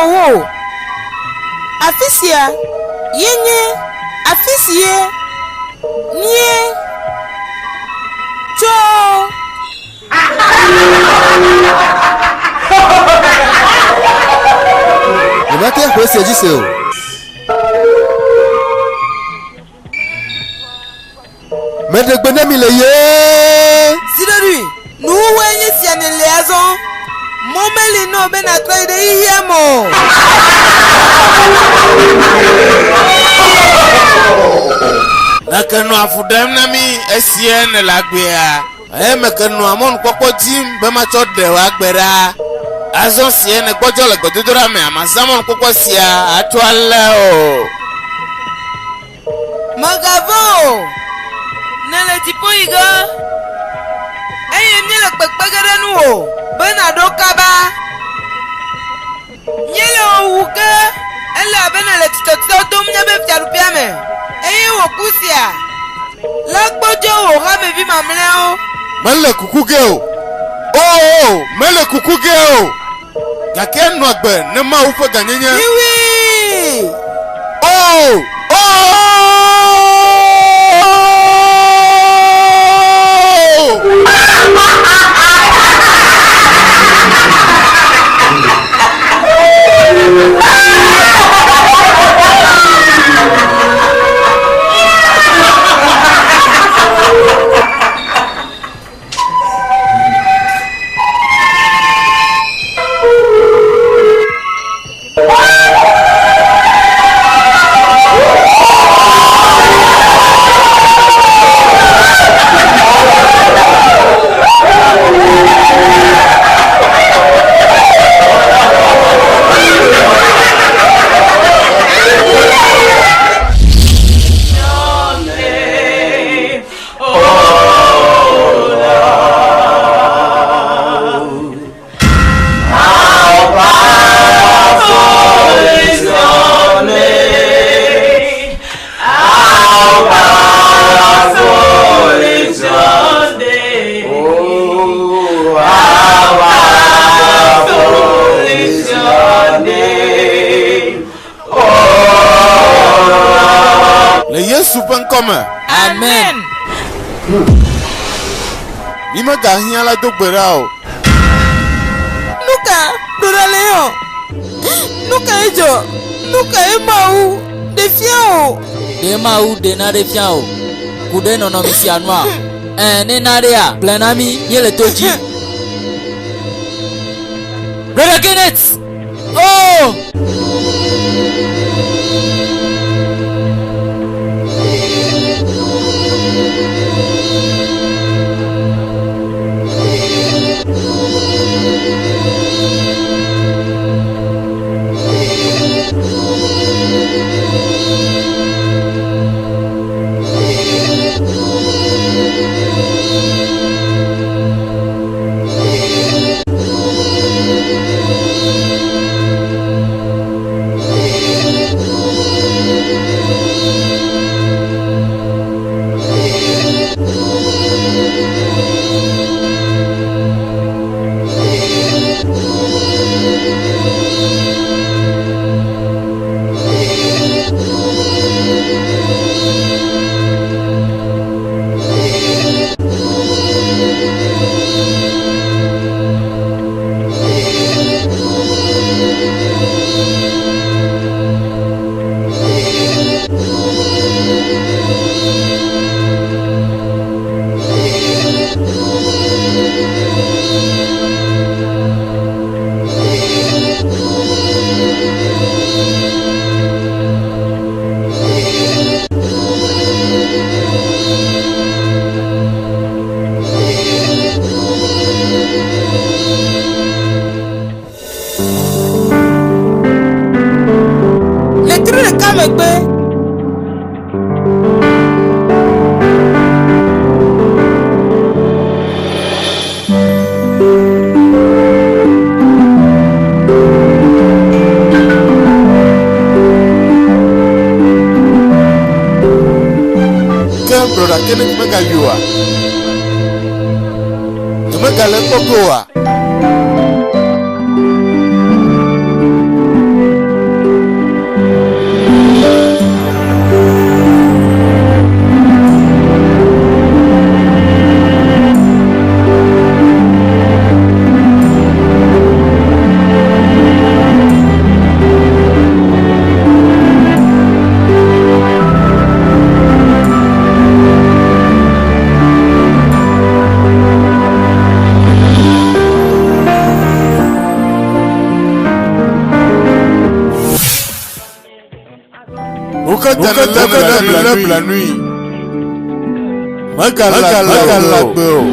wo. Afisia. Yenye. Afisie. Nye. Cho. Le matin, quoi, c'est dit, c'est où? Mais de bonhomme, il est yé. Sidori, nous voyons si on est liaison. Mon bel no ben à traiter de yamo. Nakano afudem na mi esien la gbea. Mekano amon koko tim be ma chode wa gbera. Azon sien e gbojo le gododora me amazamon koko sia atwale o. Magavo. Nele tipo iga. Eye ni le pekpegere nu o. Ben adokaba. Nyele ouke. Elle a ben le tito dom nyabe fiarupia me. Eye wo kusia. La gbojo o ha me vi mamle o. Mele kukuge o. Oh, mele kukuge o. Gake no agbe ne ma ufe ganyenye. Oui. Oh! Oh! Amen. Nima gahia la dogbera o. Nuka, Dora Leon. Nuka ejo. Nuka emau. Defiao. De mau de na defiao. Kude no no misi anwa. Ne na de a planami yele toji. Brother Kenneth. Oh! Kenneth Megayua. To Megale Pogoa. lève la nuit. Magalagbe o.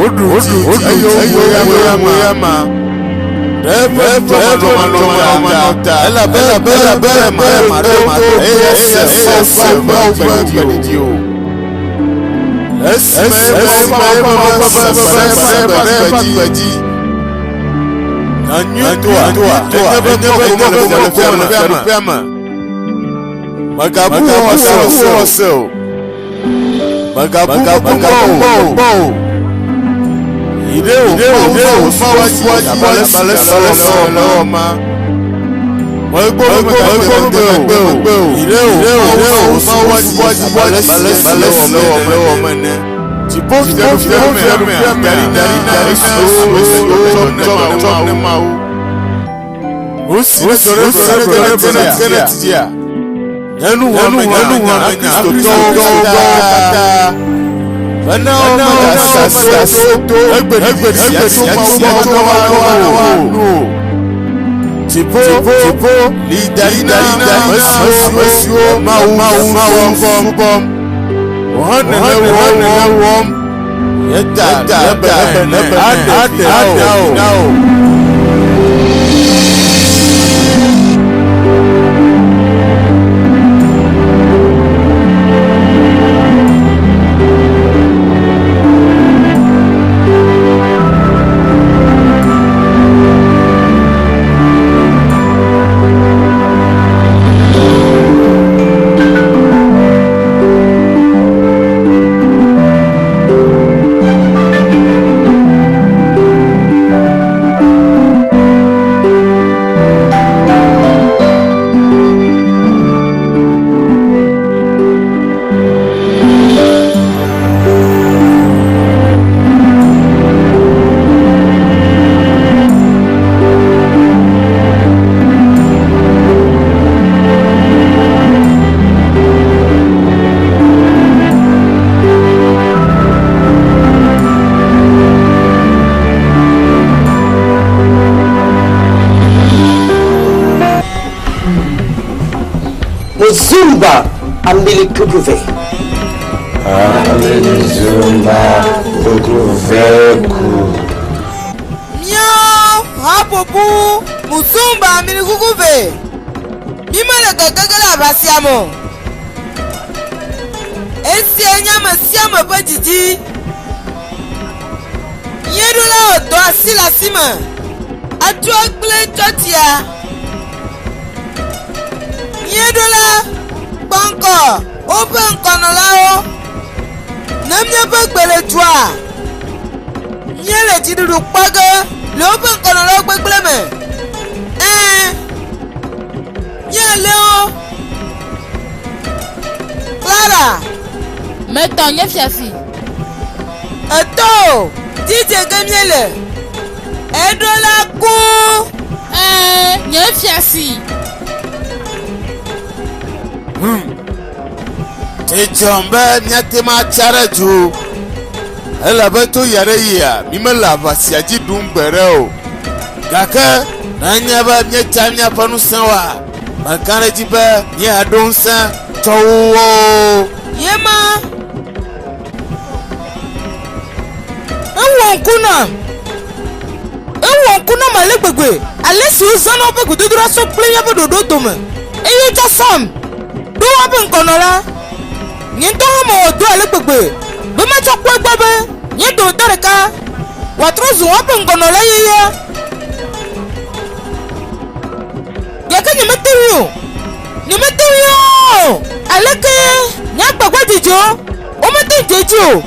Oduti ayoyama. Rebe mata. Ela bela mare. Zumba Amilikuve. Zumba Ukuveku. Miau, hapopu, Muzumba Amilikuve. Mimale gagagala basiamo. Esi enyama siamo pajiji. Yedula odo asila sima. Atua kule chotia. Yedola banko open konolao namnya bagbele twa yele tidu paga le open konolao gbegbele me yele o Clara meto nye fiafi ato DJ gamiele edola ku nye fiasi Ejombe nyatema charaju. Ela beto yare ya mimela vasiaji dumbere o. Kaka nanyaba nyetanya panusawa. Makare jibe nye adonsa towo. Yema Ewo kuna malegbegbe alesi uzana ope kududura so plenya bododo tome. Eyo jasam do open konola. Nyento hamo odo alegbegbe. Bema chokwe gbebe. Nyedo tereka. Watrozu open konola yeye. Yaka Nimeteriyo. Aleke nyakbagwa jijo. Omete jejo.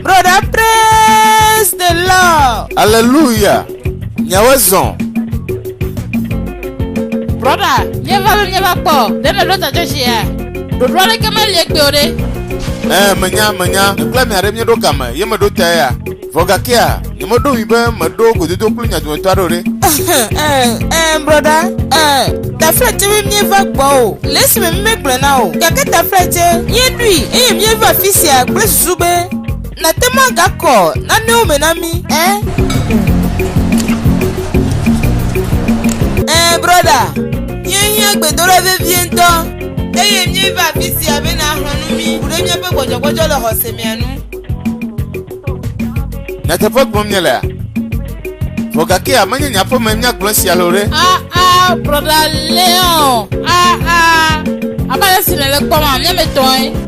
Brother, praise the Lord. Hallelujah. Nyawezon. Brother, nyeva po. Deme do ta joshi ya. Do do le kama le gbe ore. Menya. Nkla mi arem nyedo kama. Yema do taya. Vogakia. Yema do wibe mado gododo kulunya tumetwarore. Brother, ta flete we mieva gbo. Laisse me megle na o. Kaka ta flete. Yedui, mieva fisia, ple sube. Na tema gako, na ne o menami, brother, yen gbedoro ve viento. Mieva fisia be na hronumi. Ure mi pe gbojo lo hosemi anu. Na te fok bom nyela. Vogakia manya nyapo memnya glasi alore. Brother Leon. Abale sinele kwa ma, me toy.